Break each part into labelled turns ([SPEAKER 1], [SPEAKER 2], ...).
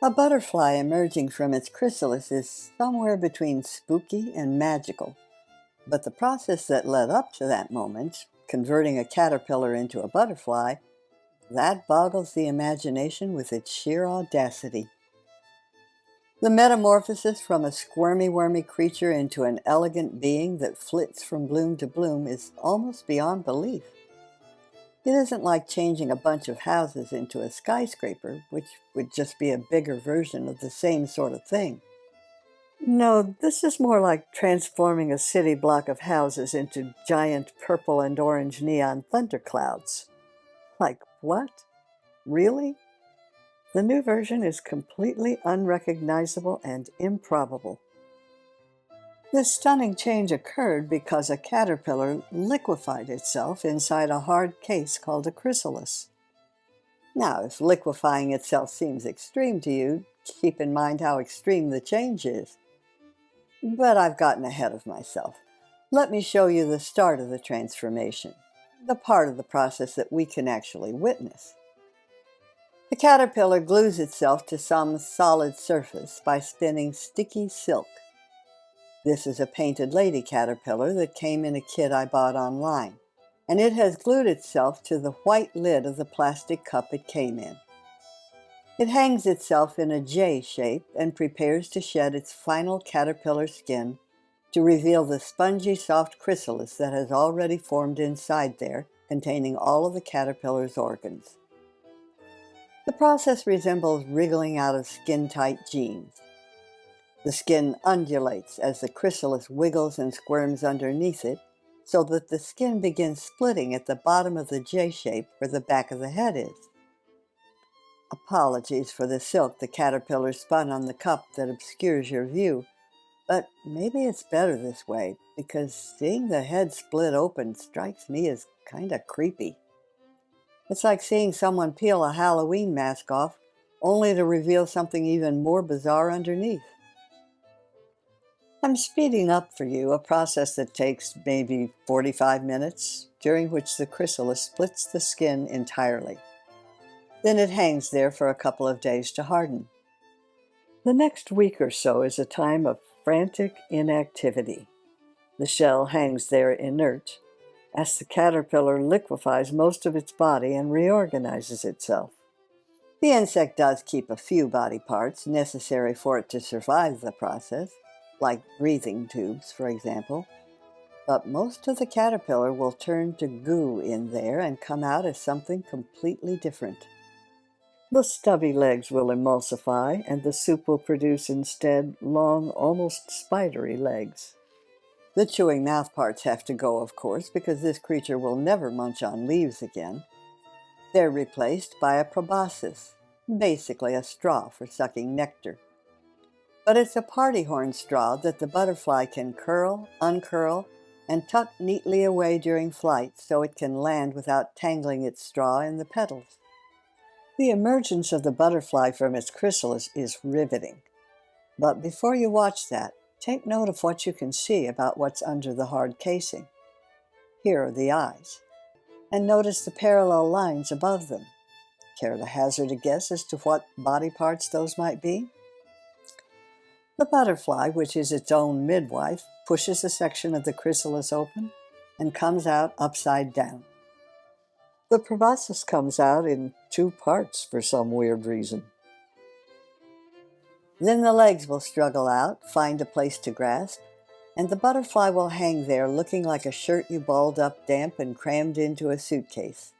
[SPEAKER 1] A butterfly emerging from its chrysalis is somewhere between spooky and magical, but the process that led up to that moment, converting a caterpillar into a butterfly, that boggles the imagination with its sheer audacity. The metamorphosis from a squirmy-wormy creature into an elegant being that flits from bloom to bloom is almost beyond belief. It isn't like changing a bunch of houses into a skyscraper, which would just be a bigger version of the same sort of thing. No, this is more like transforming a city block of houses into giant purple and orange neon thunderclouds. Like what? Really? The new version is completely unrecognizable and improbable. This stunning change occurred because a caterpillar liquefied itself inside a hard case called a chrysalis. Now, if liquefying itself seems extreme to you, keep in mind how extreme the change is. But I've gotten ahead of myself. Let me show you the start of the transformation, the part of the process that we can actually witness. The caterpillar glues itself to some solid surface by spinning sticky silk. This is a painted lady caterpillar that came in a kit I bought online, and it has glued itself to the white lid of the plastic cup it came in. It hangs itself in a J shape and prepares to shed its final caterpillar skin to reveal the spongy, soft chrysalis that has already formed inside there, containing all of the caterpillar's organs. The process resembles wriggling out of skin-tight jeans. The skin undulates as the chrysalis wiggles and squirms underneath it, so that the skin begins splitting at the bottom of the J shape where the back of the head is. Apologies for the silk the caterpillar spun on the cup that obscures your view, but maybe it's better this way, because seeing the head split open strikes me as kinda creepy. It's like seeing someone peel a Halloween mask off, only to reveal something even more bizarre underneath. I'm speeding up for you a process that takes maybe 45 minutes, during which the chrysalis splits the skin entirely. Then it hangs there for a couple of days to harden. The next week or so is a time of frantic inactivity. The shell hangs there inert, as the caterpillar liquefies most of its body and reorganizes itself. The insect does keep a few body parts necessary for it to survive the process, like breathing tubes, for example, but most of the caterpillar will turn to goo in there and come out as something completely different. The stubby legs will emulsify, and the soup will produce instead long, almost spidery legs. The chewing mouth parts have to go, of course, because this creature will never munch on leaves again. They're replaced by a proboscis, basically a straw for sucking nectar. But it's a party horn straw that the butterfly can curl, uncurl, and tuck neatly away during flight so it can land without tangling its straw in the petals. The emergence of the butterfly from its chrysalis is riveting. But before you watch that, take note of what you can see about what's under the hard casing. Here are the eyes. And notice the parallel lines above them. Care to hazard a guess as to what body parts those might be? The butterfly, which is its own midwife, pushes a section of the chrysalis open and comes out upside down. The proboscis comes out in two parts for some weird reason. Then the legs will struggle out, find a place to grasp, and the butterfly will hang there looking like a shirt you balled up damp and crammed into a suitcase.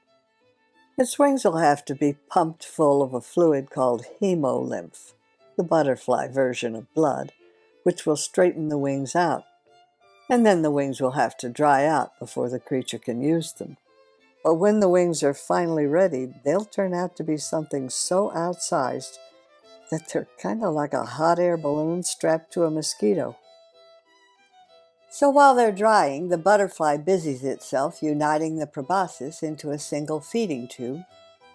[SPEAKER 1] Its wings will have to be pumped full of a fluid called hemolymph, the butterfly version of blood, which will straighten the wings out. And then the wings will have to dry out before the creature can use them. But when the wings are finally ready, they'll turn out to be something so outsized that they're kind of like a hot air balloon strapped to a mosquito. So while they're drying, the butterfly busies itself uniting the proboscis into a single feeding tube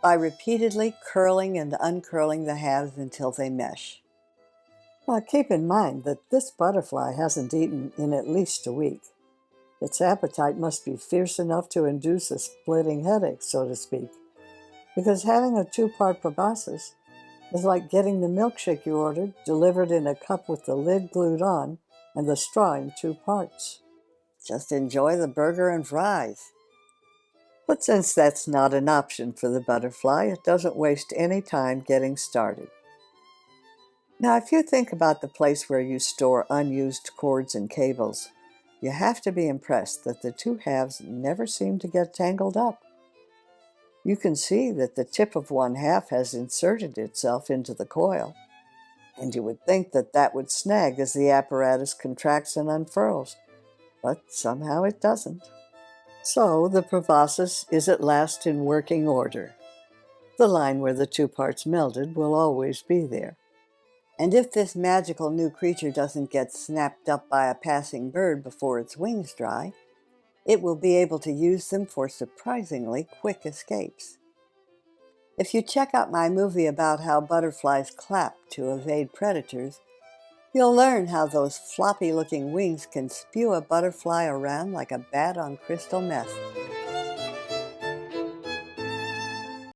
[SPEAKER 1] by repeatedly curling and uncurling the halves until they mesh. Now keep in mind that this butterfly hasn't eaten in at least a week. Its appetite must be fierce enough to induce a splitting headache, so to speak, because having a two-part proboscis, It's like getting the milkshake you ordered delivered in a cup with the lid glued on and the straw in two parts. Just enjoy the burger and fries. But since that's not an option for the butterfly, it doesn't waste any time getting started. Now, if you think about the place where you store unused cords and cables, you have to be impressed that the two halves never seem to get tangled up. You can see that the tip of one half has inserted itself into the coil, and you would think that that would snag as the apparatus contracts and unfurls, but somehow it doesn't. So the proboscis is at last in working order. The line where the two parts melded will always be there. And if this magical new creature doesn't get snapped up by a passing bird before its wings dry, it will be able to use them for surprisingly quick escapes. If you check out my movie about how butterflies clap to evade predators, you'll learn how those floppy-looking wings can spew a butterfly around like a bat on crystal meth.